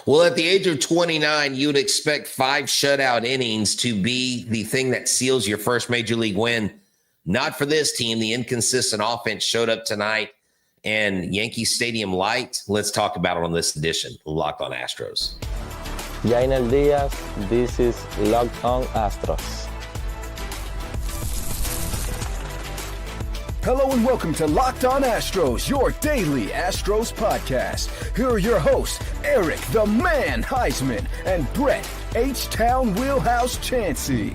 Well, at the age of 29, you'd expect 5 shutout innings to be the thing that seals your first major league win. Not for this team. The inconsistent offense showed up tonight, and Yankee Stadium Lite. Let's talk about it on this edition of Locked On Astros. Yainel Diaz, this is Locked On Astros. Hello and welcome to Locked On Astros, your daily Astros podcast. Here are your hosts, Eric the Man Huysman and Brett H-Town Wheelhouse Chancey.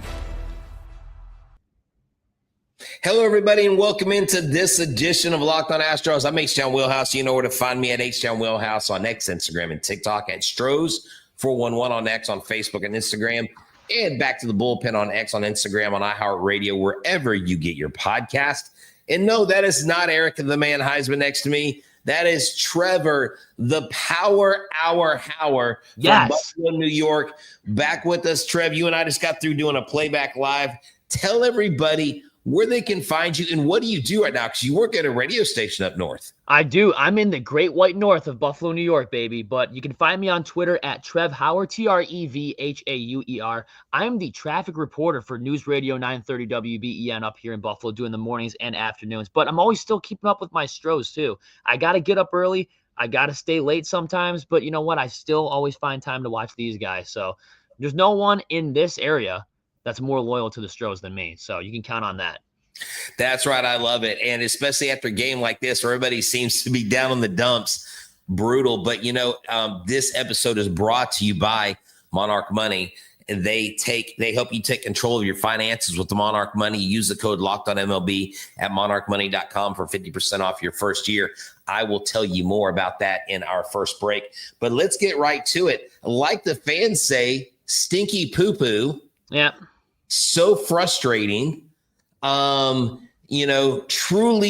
Hello, everybody, and welcome into this edition of Locked On Astros. I'm H-Town Wheelhouse. You know where to find me at H-Town Wheelhouse on X, Instagram, and TikTok, at Stros411 on X, on Facebook and Instagram, and back to the bullpen on X, on Instagram, on iHeartRadio, wherever you get your podcast. And no, that is not Eric the Man Huysman next to me. That is Trevor, the Power Hour Hauer from Buffalo, New York, back with us. Trev, you and I just got through doing a playback live. Tell everybody where they can find you and what do you do right now? Because you work at a radio station up north. I do. I'm in the Great White North of Buffalo, New York, baby. But you can find me on Twitter at Trev Hauer, TREVHAUER. I'm the traffic reporter for News Radio 930 WBEN up here in Buffalo, doing the mornings and afternoons. But I'm always still keeping up with my Stros, too. I got to get up early. I got to stay late sometimes. But you know what? I still always find time to watch these guys. So there's no one in this area that's more loyal to the Stros than me. So you can count on that. That's right. I love it. And especially after a game like this, where everybody seems to be down in the dumps, brutal. But, you know, this episode is brought to you by Monarch Money. And they help you take control of your finances with the Monarch Money. Use the code LOCKEDONMLB at monarchmoney.com for 50% off your first year. I will tell you more about that in our first break. But let's get right to it. Like the fans say, stinky poo-poo. Yeah. So frustrating. Truly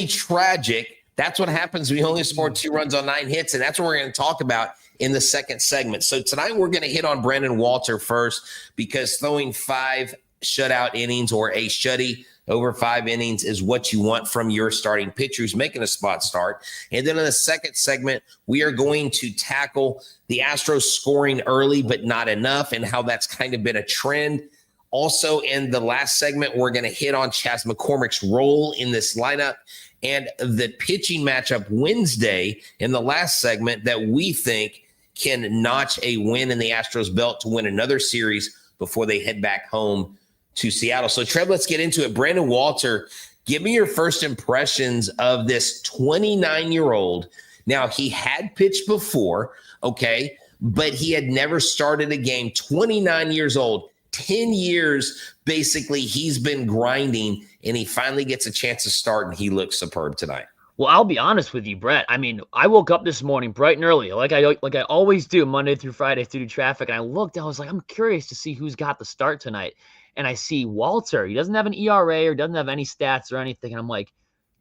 tragic. That's what happens when you only score 2 runs on 9 hits. And that's what we're going to talk about in the second segment. So tonight we're going to hit on Brandon Walter first, because throwing 5 shutout innings or a shutty over 5 innings is what you want from your starting pitcher who's making a spot start. And then in the second segment, we are going to tackle the Astros scoring early but not enough and how that's kind of been a trend. Also, in the last segment, we're going to hit on Chas McCormick's role in this lineup and the pitching matchup Wednesday in the last segment that we think can notch a win in the Astros belt to win another series before they head back home to Seattle. So, Trev, let's get into it. Brandon Walter, give me your first impressions of this 29-year-old. Now, he had pitched before, okay, but he had never started a game. 29 years old. 10 years, basically, he's been grinding, and he finally gets a chance to start, and he looks superb tonight. Well, I'll be honest with you, Brett. I mean, I woke up this morning bright and early, like I always do Monday through Friday through the traffic, and I looked, I was like, I'm curious to see who's got the start tonight. And I see Walter. He doesn't have an ERA or doesn't have any stats or anything, and I'm like,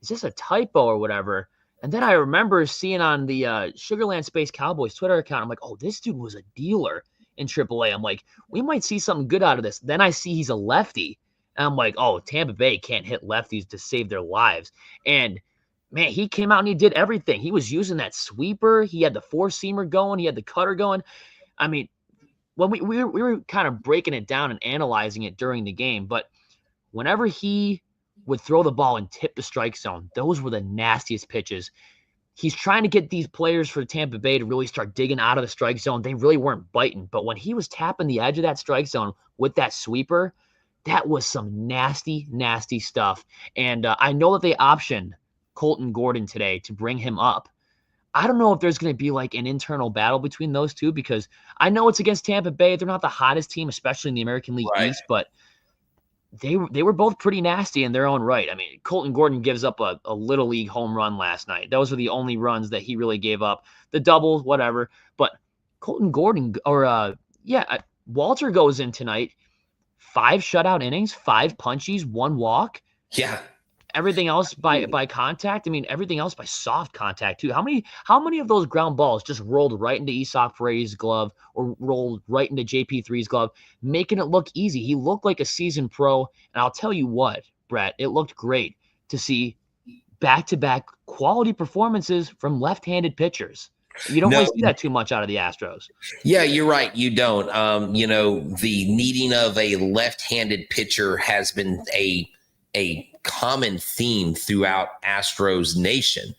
is this a typo or whatever? And then I remember seeing on the Sugarland Space Cowboys Twitter account, I'm like, oh, this dude was a dealer in AAA. I'm like, we might see something good out of this. Then I see he's a lefty. And I'm like, oh, Tampa Bay can't hit lefties to save their lives. And, man, he came out and he did everything. He was using that sweeper. He had the four-seamer going. He had the cutter going. I mean, when we were kind of breaking it down and analyzing it during the game, but whenever he would throw the ball and tip the strike zone, those were the nastiest pitches. He's trying to get these players for Tampa Bay to really start digging out of the strike zone. They really weren't biting. But when he was tapping the edge of that strike zone with that sweeper, that was some nasty, nasty stuff. And I know that they optioned Colton Gordon today to bring him up. I don't know if there's going to be like an internal battle between those two, because I know it's against Tampa Bay. They're not the hottest team, especially in the American League East, but they were both pretty nasty in their own right. I mean, Colton Gordon gives up a little league home run last night. Those were the only runs that he really gave up. The double, whatever. But Colton Gordon, Walter goes in tonight, 5 shutout innings, 5 punchies, 1 walk. Yeah. Everything else by contact. I mean, everything else by soft contact too. How many of those ground balls just rolled right into Isak Freya's glove or rolled right into JP3's glove, making it look easy? He looked like a seasoned pro, and I'll tell you what, Brett, it looked great to see back-to-back quality performances from left-handed pitchers. You don't No. really see that too much out of the Astros. Yeah, you're right. You don't. The needing of a left-handed pitcher has been a common theme throughout Astros Nation.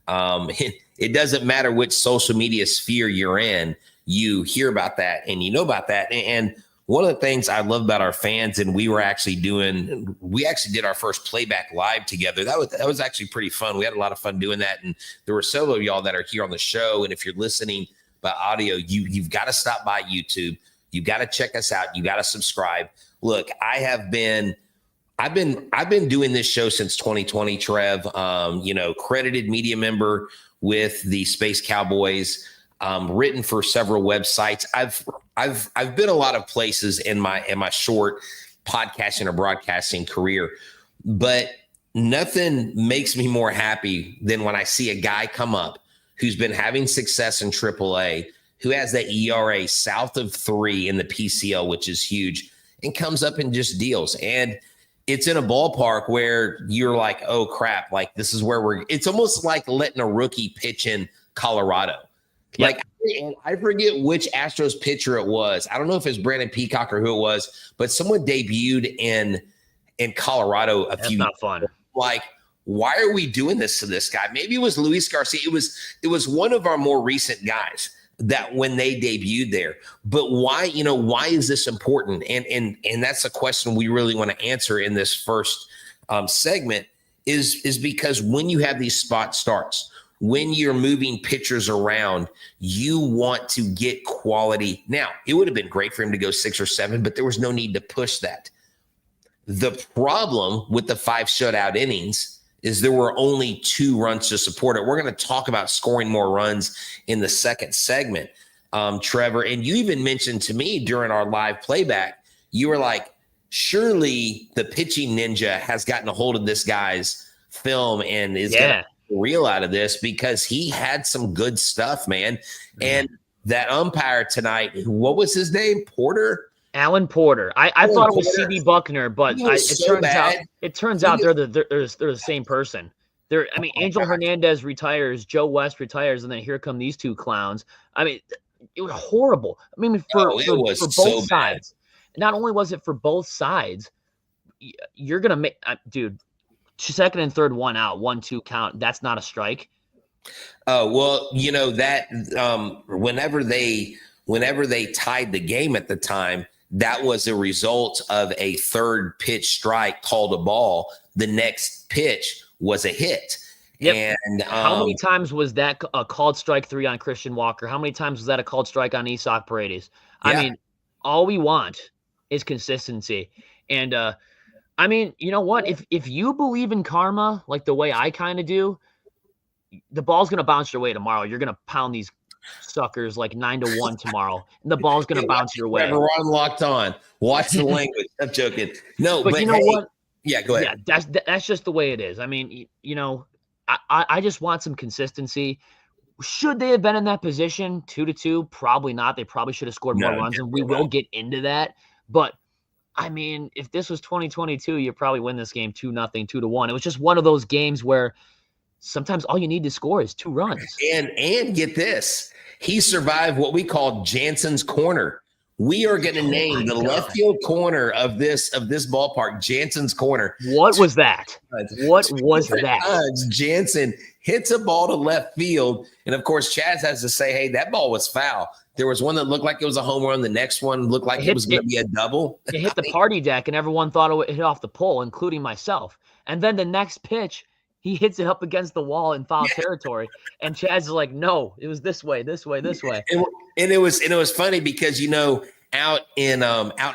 It doesn't matter which social media sphere you're in, you hear about that and you know about that. And one of the things I love about our fans, and we actually did our first playback live together. That was actually pretty fun. We had a lot of fun doing that. And there were several of y'all that are here on the show. And if you're listening by audio, you've got to stop by YouTube. You've got to check us out. You got to subscribe. Look, I've been doing this show since 2020, Trev, credited media member with the Space Cowboys, written for several websites. I've been a lot of places in my short podcasting or broadcasting career, but nothing makes me more happy than when I see a guy come up who's been having success in AAA, who has that ERA south of 3 in the PCL, which is huge, and comes up and just deals. And it's in a ballpark where you're like, oh crap, like this is where it's almost like letting a rookie pitch in Colorado. Yep. Like, I forget which Astros pitcher it was. I don't know if it's Brandon Peacock or who it was, but someone debuted in Colorado a few. That's not fun. Like, why are we doing this to this guy? Maybe it was Luis Garcia. It was one of our more recent guys that when they debuted there. But why is this important? And that's a question we really want to answer in this first segment is because when you have these spot starts, when you're moving pitchers around, you want to get quality. Now, it would have been great for him to go 6 or 7, but there was no need to push that. The problem with the 5 shutout innings is there were only 2 runs to support it. We're going to talk about scoring more runs in the second segment, Trevor. And you even mentioned to me during our live playback, you were like, surely the pitching ninja has gotten a hold of this guy's film and is going to real out of this, because he had some good stuff, man. Mm-hmm. And that umpire tonight, what was his name? Alan Porter. I thought it was C.D. Buckner, but it turns out they're the same person. Angel Hernandez retires, Joe West retires, and then here come these 2 clowns. I mean, it was horrible. I mean, for both sides. Not only was it for both sides, you're gonna make dude. Second and third, 1 out, 1-2 count. That's not a strike. Oh, well, that whenever they tied the game at the time, that was a result of a third pitch strike called a ball. The next pitch was a hit. Yep. And how many times was that a called strike 3 on Christian Walker? How many times was that a called strike on Isak Paredes? Yeah. I mean, all we want is consistency. And you know what? If you believe in karma, like the way I kind of do, the ball's going to bounce your way tomorrow. You're going to pound these suckers like 9-1 tomorrow, and the ball's going to bounce your way. Everyone locked on. Watch the language. I'm joking. No, but you know what? Yeah, go ahead. Yeah, that's just the way it is. I mean, I just want some consistency. Should they have been in that position 2-2? Probably not. They probably should have scored more runs, and we will get into that. But I mean, if this was 2022, you probably win this game 2-0, 2-1. It was just one of those games where sometimes all you need to score is 2 runs. And get this, he survived what we call Jansen's corner. We are going to name the left field corner of this ballpark Jansen's corner. What was that? What was that? Jansen hits a ball to left field, and of course, Chaz has to say, "Hey, that ball was foul." There was one that looked like it was a home run. The next one looked like it was going to be a double. It hit the party deck, and everyone thought it would hit off the pole, including myself. And then the next pitch, he hits it up against the wall in foul territory, and Chaz is like, "No, it was this way, this way, this way." And it was funny because out in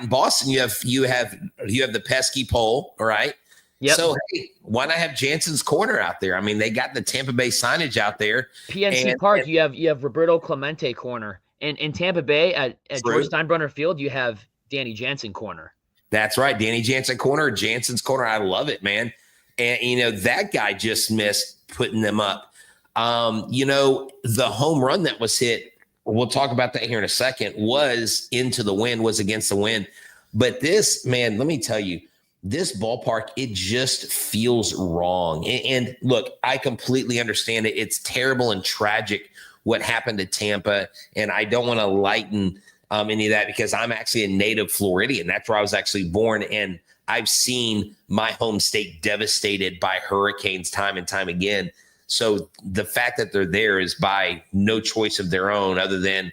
Boston you have the pesky pole, right? Yep. So hey, why not have Jansen's corner out there? I mean, they got the Tampa Bay signage out there. PNC Park, you have Roberto Clemente corner. And in Tampa Bay at George Steinbrenner Field, you have Danny Jansen corner. That's right. Danny Jansen corner, Jansen's corner. I love it, man. And, that guy just missed putting them up. The home run that was hit, we'll talk about that here in a second, was against the wind. But this, man, let me tell you, this ballpark, it just feels wrong. And look, I completely understand it. It's terrible and tragic what happened to Tampa, and I don't want to lighten any of that because I'm actually a native Floridian. That's where I was actually born, and I've seen my home state devastated by hurricanes time and time again. So the fact that they're there is by no choice of their own, other than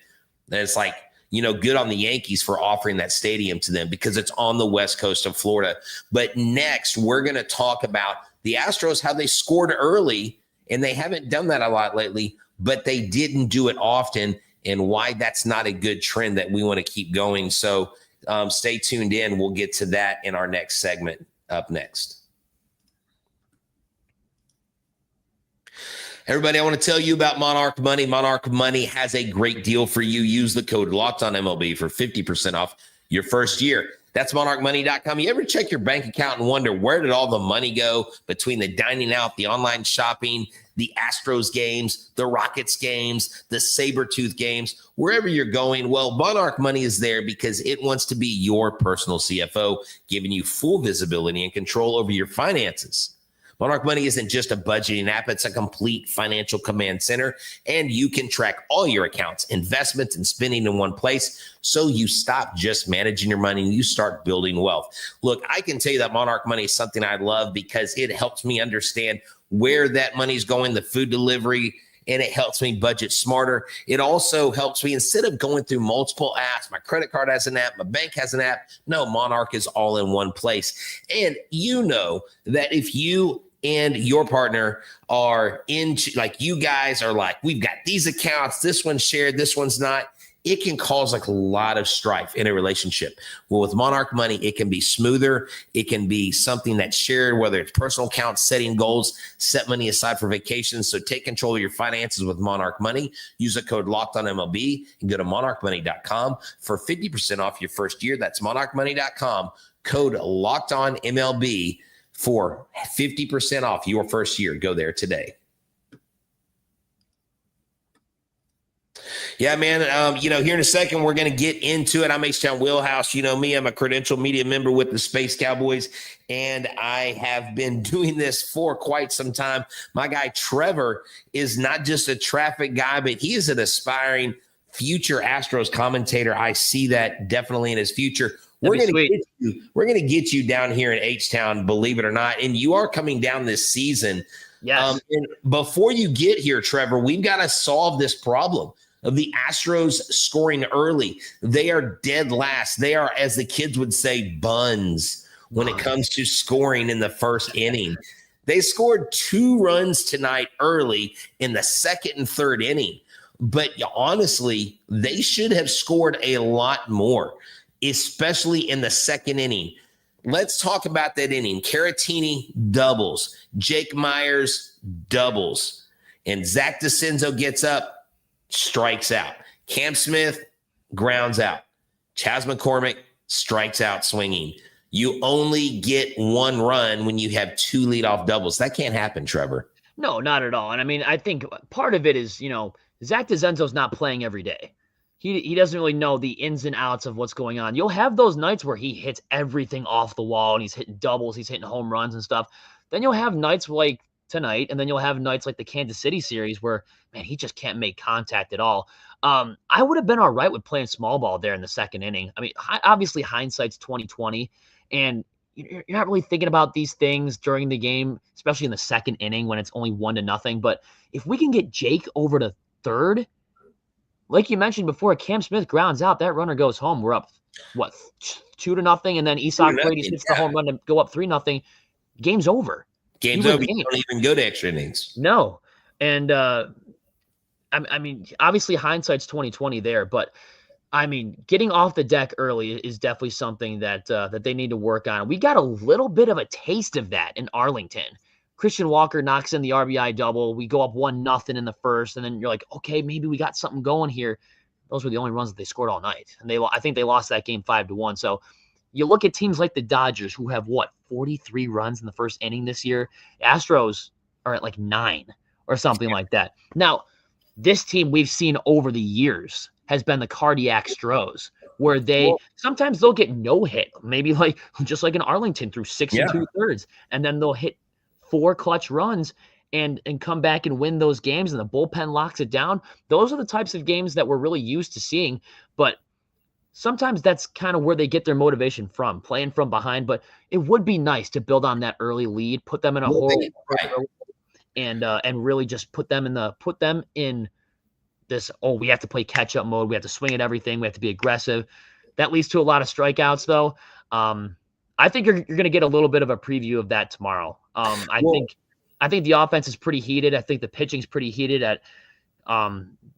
it's like, good on the Yankees for offering that stadium to them because it's on the west coast of Florida. But next, we're going to talk about the Astros, how they scored early, and they haven't done that a lot lately, but they didn't do it often, and why that's not a good trend that we want to keep going. So stay tuned in. We'll get to that in our next segment up next. Everybody, I want to tell you about Monarch Money. Monarch Money has a great deal for you. Use the code LOCKEDONMLB for 50% off your first year. That's monarchmoney.com. You ever check your bank account and wonder where did all the money go between the dining out, the online shopping, the Astros games, the Rockets games, the Sabretooth games, wherever you're going? Well, Monarch Money is there because it wants to be your personal CFO, giving you full visibility and control over your finances. Monarch Money isn't just a budgeting app. It's a complete financial command center, and you can track all your accounts, investments, and spending in one place, so you stop just managing your money and you start building wealth. Look, I can tell you that Monarch Money is something I love because it helps me understand where that money's going, the food delivery, and it helps me budget smarter. It also helps me, instead of going through multiple apps, my credit card has an app, my bank has an app. No, Monarch is all in one place. And you know that if you and your partner are into, like, you guys are like, we've got these accounts, this one's shared, this one's not, it can cause like a lot of strife in a relationship. Well, with Monarch Money, it can be smoother. It can be something that's shared, whether it's personal accounts, setting goals, set money aside for vacations. So take control of your finances with Monarch Money. Use the code LOCKEDONMLB and go to monarchmoney.com for 50% off your first year. That's monarchmoney.com, code LOCKEDONMLB for 50% off your first year. Go there today. Yeah, man. Here in a second, we're going to get into it. I'm H-Town Wheelhouse. You know me, I'm a credential media member with the Space Cowboys, and I have been doing this for quite some time. My guy, Trevor, is not just a traffic guy, but he is an aspiring future Astros commentator. I see that definitely in his future. We're going to get you down here in H-Town, believe it or not. And you are coming down this season. Yes. And before you get here, Trevor, we've got to solve this problem of the Astros scoring early. They are dead last. They are, as the kids would say, buns when it comes to scoring in the first inning. They scored 2 runs tonight early in the second and third inning. But honestly, they should have scored a lot more, especially in the second inning. Let's talk about that inning. Caratini doubles. Jake Myers doubles. And Zach DeCenzo gets up, strikes out. Cam Smith grounds out. Chas McCormick strikes out swinging. You only get 1 run when you have 2 leadoff doubles. That can't happen, Trevor. No, not at all. And I mean, I think part of it is, Zach DeCenzo's not playing every day. He doesn't really know the ins and outs of what's going on. You'll have those nights where he hits everything off the wall and he's hitting doubles, he's hitting home runs and stuff. Then you'll have nights like tonight, and then you'll have nights like the Kansas City series where, man, he just can't make contact at all. I would have been all right with playing small ball there in the second inning. I mean, obviously hindsight's 20/20, and you're not really thinking about these things during the game, especially in the second inning when it's only 1-0. But if we can get Jake over to third, like you mentioned before, Cam Smith grounds out, that runner goes home. We're up, 2-0, and then Isak Brady hits the home run to go up 3-0. Game's over. Game's over. You don't even go to extra innings. No. And I mean, obviously hindsight's 20/20 there, but I mean, getting off the deck early is definitely something that they need to work on. We got a little bit of a taste of that in Arlington. Christian Walker knocks in the RBI double. We go up 1-0 in the first, and then you're like, okay, maybe we got something going here. Those were the only runs that they scored all night, and I think they lost that game 5-1. So you look at teams like the Dodgers, who have 43 runs in the first inning this year. Astros are at like 9 or something like that. Now, this team we've seen over the years has been the Cardiac Stros, where sometimes they'll get no hit, maybe just like in Arlington through 6 2/3, and then they'll hit 4 clutch runs, and come back and win those games, and the bullpen locks it down. Those are the types of games that we're really used to seeing. But sometimes that's kind of where they get their motivation from, playing from behind. But it would be nice to build on that early lead, put them in a hole, and really just put them in this, we have to play catch up mode. We have to swing at everything. We have to be aggressive. That leads to a lot of strikeouts, though. I think you're going to get a little bit of a preview of that tomorrow. I think the offense is pretty heated. I think the pitching's pretty heated.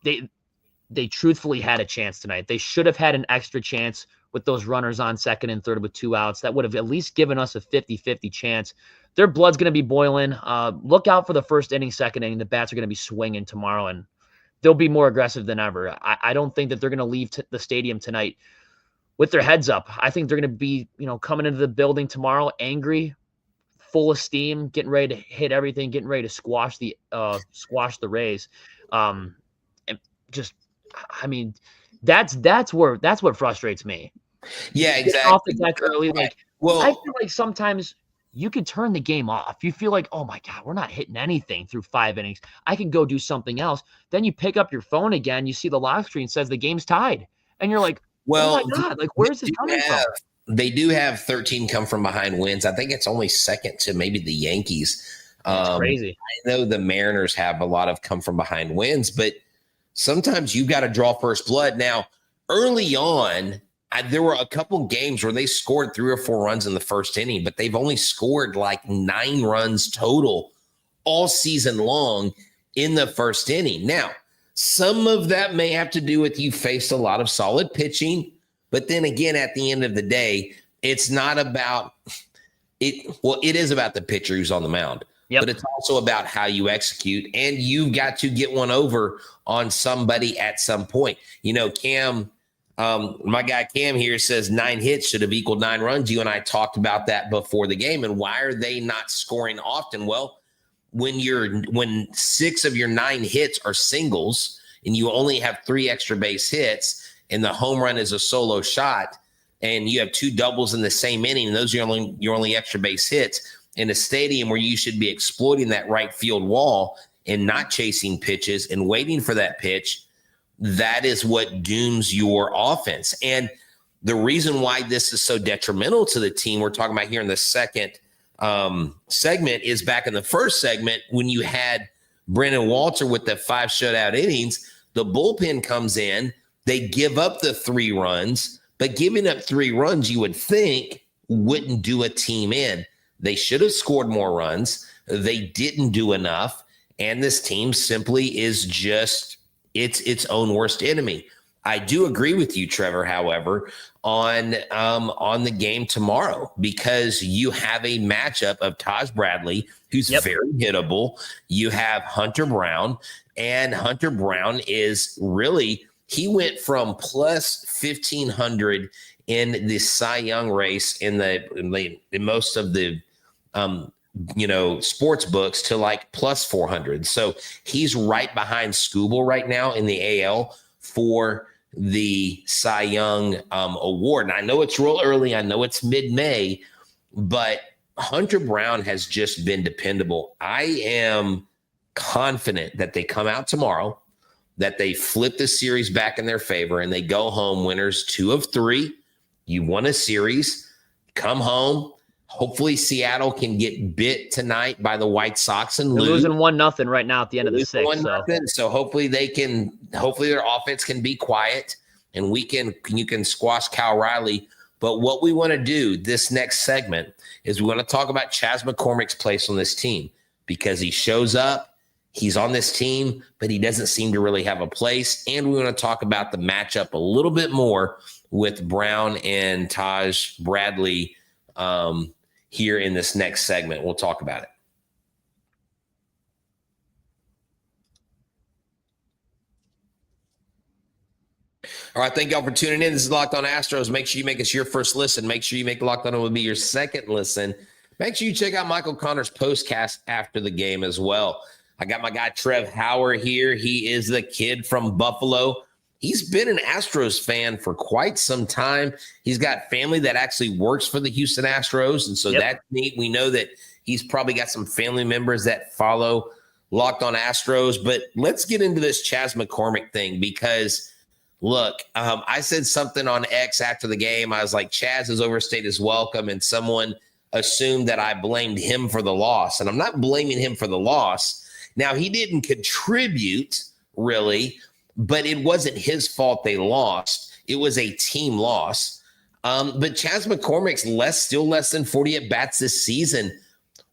They truthfully had a chance tonight. They should have had an extra chance with those runners on second and third with 2 outs. That would have at least given us a 50-50 chance. Their blood's going to be boiling. Look out for the first inning, second inning. The bats are going to be swinging tomorrow, and they'll be more aggressive than ever. I don't think that they're going to leave the stadium tonight with their heads up. I think they're going to be, coming into the building tomorrow angry, full of steam, getting ready to hit everything, getting ready to squash the Rays. That's what frustrates me. Yeah, exactly. Get off the deck early. I feel like sometimes you could turn the game off. You feel like, oh my God, we're not hitting anything through 5 innings. I can go do something else. Then you pick up your phone again. You see the lock screen says the game's tied, and you're like, oh my God, like where's this coming from? They do have 13 come from behind wins. I think it's only second to maybe the Yankees. That's crazy. I know the Mariners have a lot of come from behind wins, but sometimes you got to draw first blood. Now, early on, there were a couple games where they scored 3 or 4 runs in the first inning, but they've only scored like 9 runs total all season long in the first inning. Now, some of that may have to do with you faced a lot of solid pitching, but then again, at the end of the day, it's not about it. Well, it is about the pitcher who's on the mound, but it's also about how you execute, and you've got to get one over on somebody at some point. Cam, my guy Cam here says 9 hits should have equaled 9 runs. You and I talked about that before the game, and why are they not scoring often? Well, when 6 of your 9 hits are singles and you only have 3 extra base hits and the home run is a solo shot and you have 2 doubles in the same inning, and those are your only extra base hits in a stadium where you should be exploiting that right field wall and not chasing pitches and waiting for that pitch, that is what dooms your offense. And the reason why this is so detrimental to the team we're talking about here in the second segment is back in the first segment when you had Brennan Walter with the 5 shutout innings, the bullpen comes in, they give up the 3 runs, but giving up 3 runs you would think wouldn't do a team in. They should have scored more runs. They didn't do enough, and this team simply is just its own worst enemy. I do agree with you, Trevor, however, on the game tomorrow, because you have a matchup of Taj Bradley, who's very hittable. You have Hunter Brown, and Hunter Brown is really, he went from plus 1,500 in the Cy Young race in most of the sports books to like plus 400. So he's right behind Skubal right now in the AL for the Cy Young award. And I know it's real early. I know it's mid-May, but Hunter Brown has just been dependable. I am confident that they come out tomorrow, that they flip the series back in their favor, and they go home winners 2 of 3. You won a series, come home. Hopefully Seattle can get bit tonight by the White Sox and lose. They're losing 1-0 right now at the end of the 6th. So hopefully their offense can be quiet and you can squash Cal Riley. But what we want to do this next segment is we want to talk about Chas McCormick's place on this team, because he shows up, he's on this team, but he doesn't seem to really have a place. And we want to talk about the matchup a little bit more with Brown and Taj Bradley here in this next segment. We'll talk about it. All right, thank y'all for tuning in. This is Locked On Astros. Make sure you make us your first listen. Make sure you make Locked On will be your second listen. Make sure you check out Michael Connor's postcast after the game as well. I got my guy Trevor Hauer here. He is the kid from Buffalo. He's been an Astros fan for quite some time. He's got family that actually works for the Houston Astros, and so that's neat. We know that he's probably got some family members that follow Locked On Astros. But let's get into this Chas McCormick thing because, look, I said something on X after the game. I was like, Chas has overstayed his welcome, and someone assumed that I blamed him for the loss. And I'm not blaming him for the loss. Now, he didn't contribute, really, but it wasn't his fault they lost. It was a team loss. But Chas McCormick's still less than 40 at-bats this season.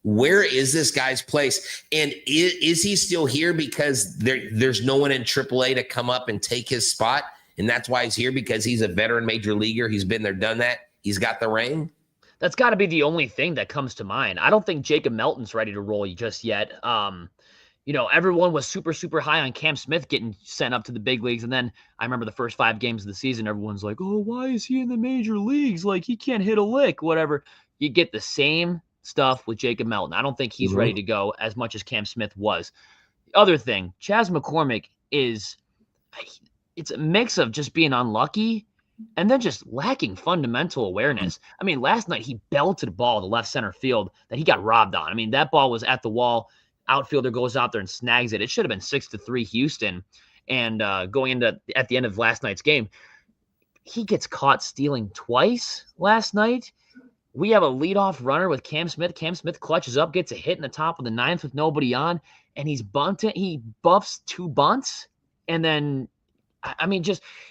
Where is this guy's place? And is he still here because there's no one in AAA to come up and take his spot? And that's why he's here, because he's a veteran major leaguer. He's been there, done that. He's got the ring. That's got to be the only thing that comes to mind. I don't think Jacob Melton's ready to roll just yet. Everyone was super, super high on Cam Smith getting sent up to the big leagues. And then I remember the first 5 games of the season, everyone's like, oh, why is he in the major leagues? Like, he can't hit a lick, whatever. You get the same stuff with Jacob Melton. I don't think he's ready to go as much as Cam Smith was. The other thing, Chas McCormick it's a mix of just being unlucky and then just lacking fundamental awareness. I mean, last night he belted a ball to left center field that he got robbed on. I mean, that ball was at the wall. Outfielder goes out there and snags it. It should have been 6-3 Houston. And going into at the end of last night's game, he gets caught stealing twice last night. We have a leadoff runner with Cam Smith. Cam Smith clutches up, gets a hit in the top of the 9th with nobody on, and he's bunting. He buffs 2 bunts, and then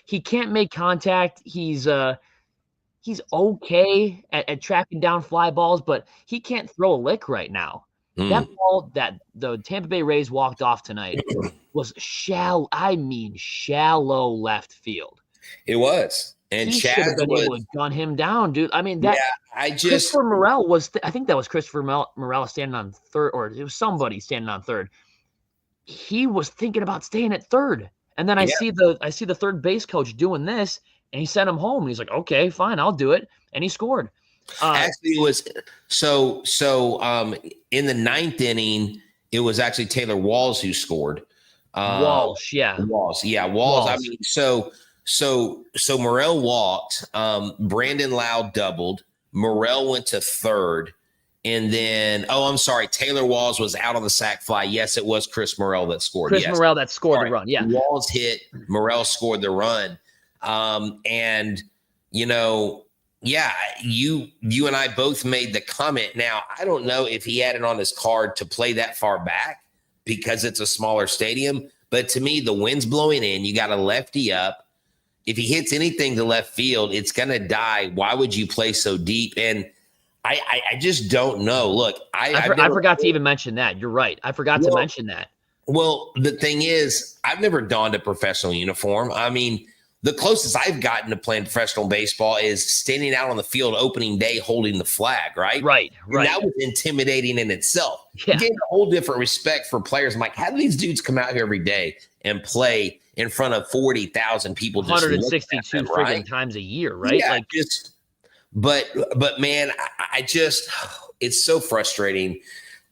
he can't make contact. He's okay at tracking down fly balls, but he can't throw a lick right now. That ball that the Tampa Bay Rays walked off tonight was shallow left field. It was. And he Chas should have been able to gun him down, dude. I mean, Christopher Morel was, I think that was Christopher Morel standing on third, or it was somebody standing on third. He was thinking about staying at third. And then I see the third base coach doing this, and he sent him home. And he's like, okay, fine, I'll do it. And he scored. Actually, it was so in the 9th inning, it was actually Taylor Walls who scored. Walsh. Walls. I mean, so Morel walked. Brandon Lowe doubled. Morel went to third. And then, Taylor Walls was out on the sac fly. Yes, it was Chris Morel that scored. Morel that scored the run. Yeah. Walls hit. Morel scored the run. You and I both made the comment. Now, I don't know if he had it on his card to play that far back because it's a smaller stadium. But to me, the wind's blowing in. You got a lefty up. If he hits anything to left field, it's going to die. Why would you play so deep? And I just don't know. Look, I forgot to even mention that. You're right. I forgot to mention that. Well, the thing is, I've never donned a professional uniform. I mean, the closest I've gotten to playing professional baseball is standing out on the field opening day holding the flag, right? Right. And that was intimidating in itself. Yeah. It gave a whole different respect for players. I'm like, how do these dudes come out here every day and play in front of 40,000 people? 162 friggin' times a year, right? Yeah, but man, I just, it's so frustrating.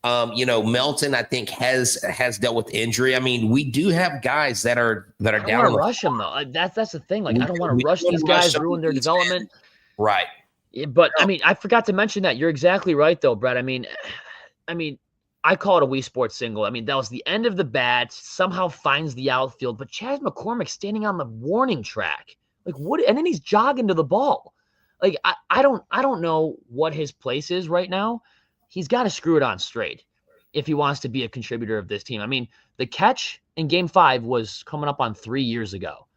Melton, I think, has dealt with injury. I mean, we do have guys that are down. I don't want to rush them though. That's the thing. Like, I don't want to rush these guys, ruin their development. Right. But I mean, I forgot to mention that. You're exactly right though, Brett. I mean, I call it a Wii Sports single. I mean, that was the end of the bat. Somehow finds the outfield, but Chas McCormick standing on the warning track. Like, what? And then he's jogging to the ball. Like, I don't know what his place is right now. He's got to screw it on straight if he wants to be a contributor of this team. I mean, the catch in Game 5 was coming up on 3 years ago.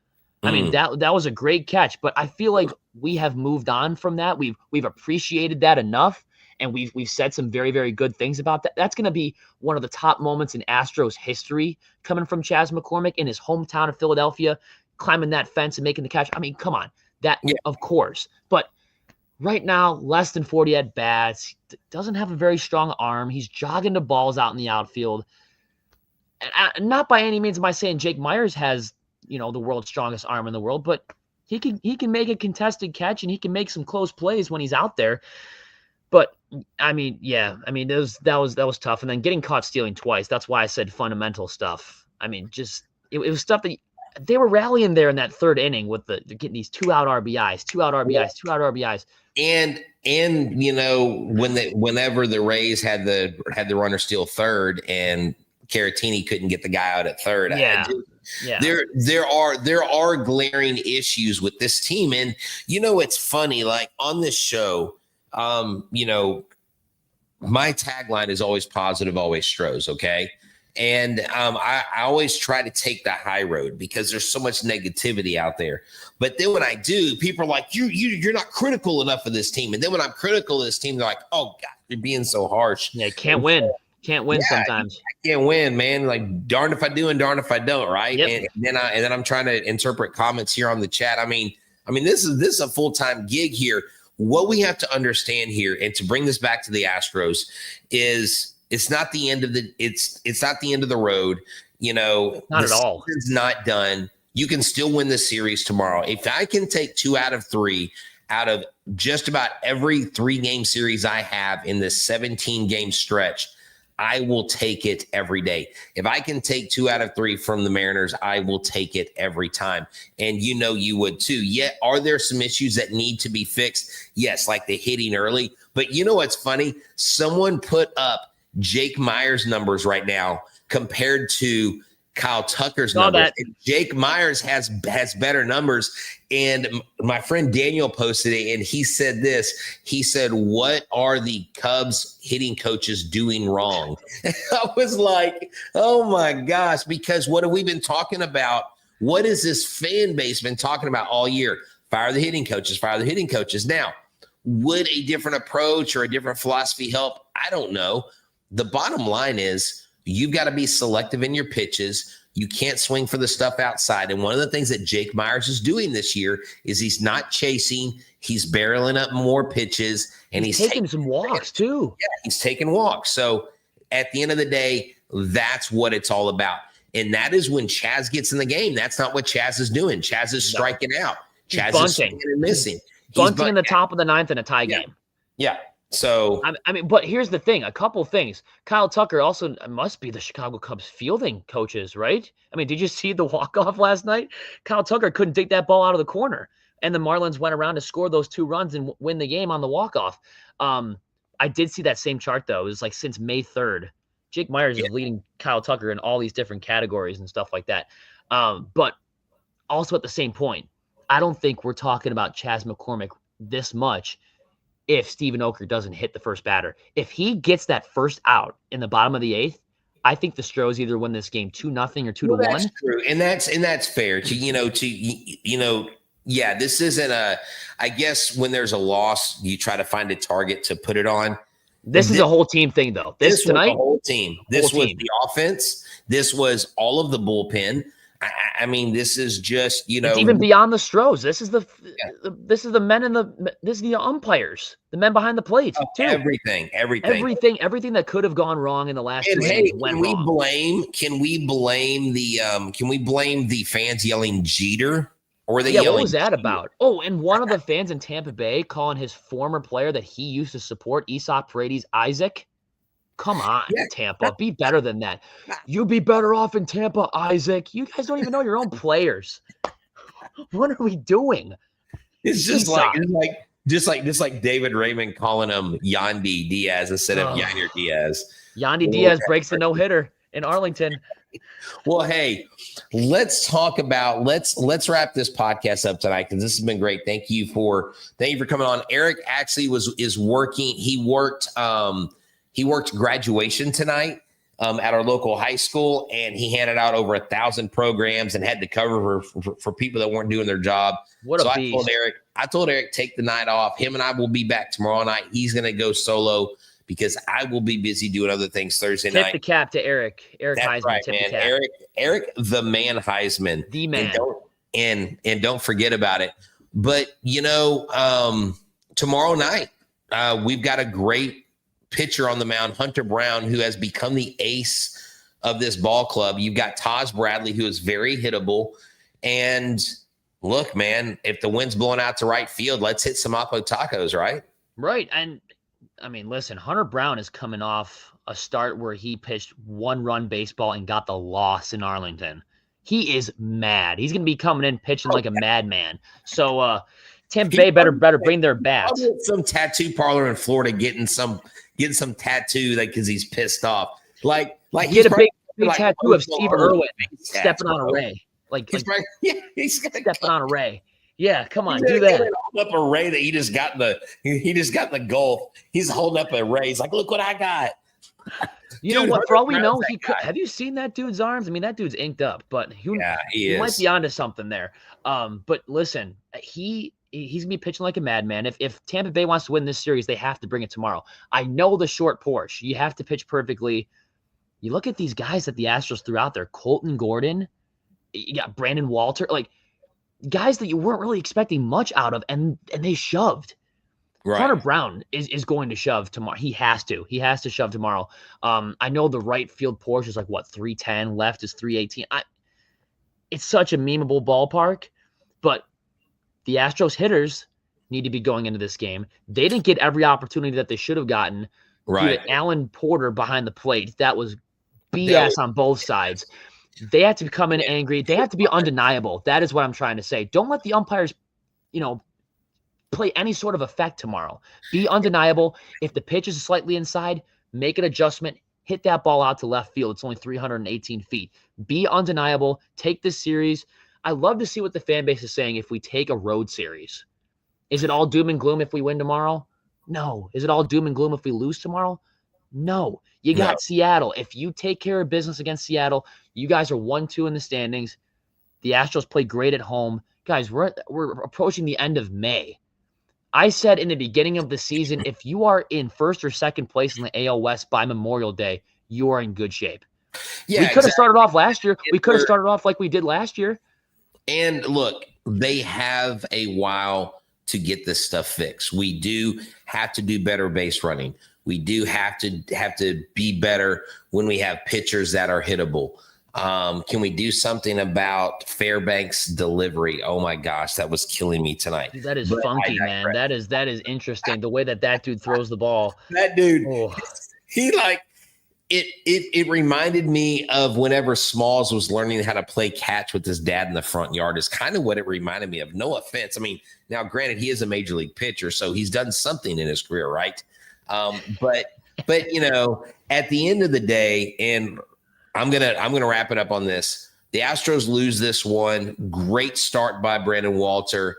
I mean, that was a great catch, but I feel like we have moved on from that. We've appreciated that enough, and we've said some very, very good things about that. That's going to be one of the top moments in Astros history coming from Chas McCormick in his hometown of Philadelphia, climbing that fence and making the catch. I mean, come on. Of course. But right now, less than 40 at bats, doesn't have a very strong arm. He's jogging the balls out in the outfield. And not by any means am I saying Jake Myers has, the world's strongest arm in the world, but he can make a contested catch and he can make some close plays when he's out there. But that was tough. And then getting caught stealing twice. That's why I said fundamental stuff. I mean, just it was stuff that they were rallying there in that third inning with getting these 2-out RBIs. And whenever the Rays had the runner steal third and Caratini couldn't get the guy out at third. Yeah. There are glaring issues with this team. And, it's funny, like on this show, my tagline is always positive, always Stros. Okay. And I always try to take the high road because there's so much negativity out there. But then when I do, people are like, you're not critical enough of this team. And then when I'm critical of this team, they're like, oh God, you're being so harsh. Yeah, can't win sometimes. I can't win, man. Like darn if I do and darn if I don't, right? Yep. And then I'm trying to interpret comments here on the chat. I mean, this is a full-time gig here. What we have to understand here, and to bring this back to the Astros, is it's not the end of it's not the end of the road. Not at all. It's not done. You can still win the series tomorrow. If I can take 2 out of 3 out of just about every 3-game series I have in this 17-game stretch, I will take it every day. If I can take 2 out of 3 from the Mariners, I will take it every time. And you would too. Yet, are there some issues that need to be fixed? Yes, like the hitting early. But you know what's funny? Someone put up Jake Myers' numbers right now compared to Kyle Tucker's numbers. And Jake Myers has better numbers. And my friend Daniel posted it, and he said this. He said, "What are the Cubs hitting coaches doing wrong?" I was like, oh my gosh, because what have we been talking about? What has this fan base been talking about all year? Fire the hitting coaches, fire the hitting coaches. Now, would a different approach or a different philosophy help? I don't know. The bottom line is you've got to be selective in your pitches. You can't swing for the stuff outside. And one of the things that Jake Myers is doing this year is he's not chasing. He's barreling up more pitches. And he's taking some walks too. Yeah, he's taking walks. So at the end of the day, that's what it's all about. And that is when Chaz gets in the game. That's not what Chaz is doing. Chaz is striking out. Chaz is swinging and missing. Bunting in the top of the 9th in a tie game. Yeah. So but here's the thing, a couple things. Kyle Tucker also must be the Chicago Cubs fielding coaches, right? Did you see the walk-off last night? Kyle Tucker couldn't take that ball out of the corner, and the Marlins went around to score those 2 runs and win the game on the walk-off. I did see that same chart, though. It was like since May 3rd. Jake Myers is leading Kyle Tucker in all these different categories and stuff like that. But also at the same point, I don't think we're talking about Chas McCormick this much if Steven Oker doesn't hit the first batter. If he gets that first out in the bottom of the 8th, I think the Stros either win this game 2-0 or 2-1. That's true, and that's fair. This isn't I guess when there's a loss, you try to find a target to put it on. This is a whole team thing, though. This tonight, was the whole team. This was the offense. This was all of the bullpen. This is just it's even beyond the Stros. This is the men in this is the umpires, the men behind the plate too. Everything that could have gone wrong in the last 2 games went wrong. Can we blame the fans yelling Jeter? Or were they yelling? What was that about? Oh, and one of the fans in Tampa Bay calling his former player that he used to support, Aesop Paredes, Isaac. Come on, Tampa. Be better than that. You'd be better off in Tampa, Isaac. You guys don't even know your own players. What are we doing? It's just like David Raymond calling him Yandy Diaz instead of Yainer Diaz. Yandy Diaz breaks the no-hitter in Arlington. Well, hey, let's talk about let's wrap this podcast up tonight because this has been great. Thank you for coming on. Eric actually is working. He worked graduation tonight at our local high school, and he handed out over 1,000 programs and had to cover for people that weren't doing their job. I told Eric, take the night off. Him and I will be back tomorrow night. He's going to go solo because I will be busy doing other things Thursday night. Tip the cap to Eric. That's Huysman, right, man. Eric, the man Huysman. The man. And don't forget about it. But, tomorrow night, we've got a great pitcher on the mound, Hunter Brown, who has become the ace of this ball club. You've got Taj Bradley, who is very hittable. And look, man, if the wind's blowing out to right field, let's hit some Apo Tacos, right? Right. And listen, Hunter Brown is coming off a start where he pitched 1-run baseball and got the loss in Arlington. He is mad. He's going to be coming in pitching like a madman. So Tampa Bay better bring their bats. Some tattoo parlor in Florida getting some tattoo because he's pissed off. Like he had a me like, tattoo of Steve Irwin stepping on a ray. He's right. Yeah, he's stepping on a ray. Yeah, come on, he's do that. Hold up a ray that he just got in the Gulf. He's holding up a ray. He's like, look what I got. You know what? For all we know, he could. Have you seen that dude's arms? I mean, that dude's inked up, but he might be onto something there. But listen, he's gonna be pitching like a madman. If Tampa Bay wants to win this series, they have to bring it tomorrow. I know the short porch. You have to pitch perfectly. You look at these guys that the Astros threw out there: Colton Gordon, you got Brandon Walter, like guys that you weren't really expecting much out of, and they shoved. Right. Hunter Brown is going to shove tomorrow. He has to shove tomorrow. I know the right field porch is like 310, left is 318. It's such a memeable ballpark, but the Astros hitters need to be going into this game. They didn't get every opportunity that they should have gotten. Right. Alan Porter behind the plate. That was BS on both sides. They have to come in angry. They have to be undeniable. That is what I'm trying to say. Don't let the umpires, play any sort of effect tomorrow. Be undeniable. If the pitch is slightly inside, make an adjustment. Hit that ball out to left field. It's only 318 feet. Be undeniable. Take this series. I love to see what the fan base is saying if we take a road series. Is it all doom and gloom if we win tomorrow? No. Is it all doom and gloom if we lose tomorrow? No. You got Seattle. If you take care of business against Seattle, you guys are 1-2 in the standings. The Astros play great at home. Guys, we're approaching the end of May. I said in the beginning of the season, if you are in first or second place in the AL West by Memorial Day, you are in good shape. Yeah, we could have started off last year. We could have started off like we did last year. And look, they have a while to get this stuff fixed. We do have to do better base running. We do have to be better when we have pitchers that are hittable. Can we do something about Fairbanks' delivery? Oh my gosh, that was killing me tonight. That is funky, man. That is interesting. The way that dude throws the ball. That dude, he like it reminded me of whenever Smalls was learning how to play catch with his dad in the front yard. Is kind of what it reminded me of. No offense. I mean, now granted, he is a major league pitcher, so he's done something in his career, right? But at the end of the day, and I'm gonna wrap it up on this. The Astros lose this one. Great start by Brandon Walter.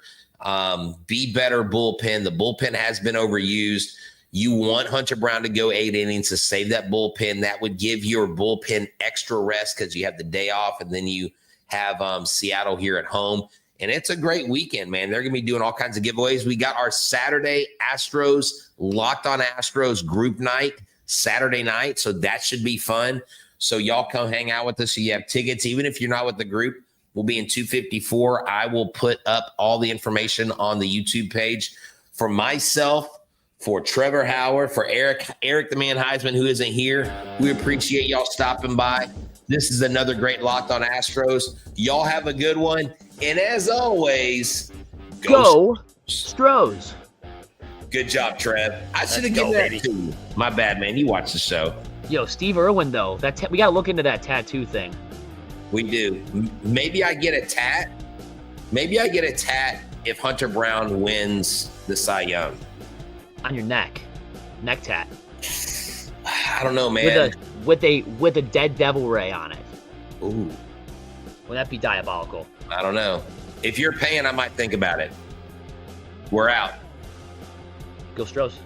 Be better bullpen. The bullpen has been overused. You want Hunter Brown to go 8 innings to save that bullpen. That would give your bullpen extra rest because you have the day off, and then you have Seattle here at home. And it's a great weekend, man. They're going to be doing all kinds of giveaways. We got our Saturday Astros, Locked On Astros group night Saturday night, so that should be fun. So y'all come hang out with us. So you have tickets. Even if you're not with the group, we'll be in 254. I will put up all the information on the YouTube page. For myself, for Trevor Hauer, for Eric the Man Huysman, who isn't here, we appreciate y'all stopping by. This is another great Locked On Astros. Y'all have a good one. And as always, go Stros. Good job, Trev. I should have given that to you. My bad, man. You watch the show. Yo, Steve Irwin, though. We got to look into that tattoo thing. We do. Maybe I get a tat. Maybe I get a tat if Hunter Brown wins the Cy Young. On your neck. Neck tat. I don't know, man. With a dead devil ray on it. Ooh. Would that be diabolical? I don't know. If you're paying, I might think about it. We're out. Go Stros.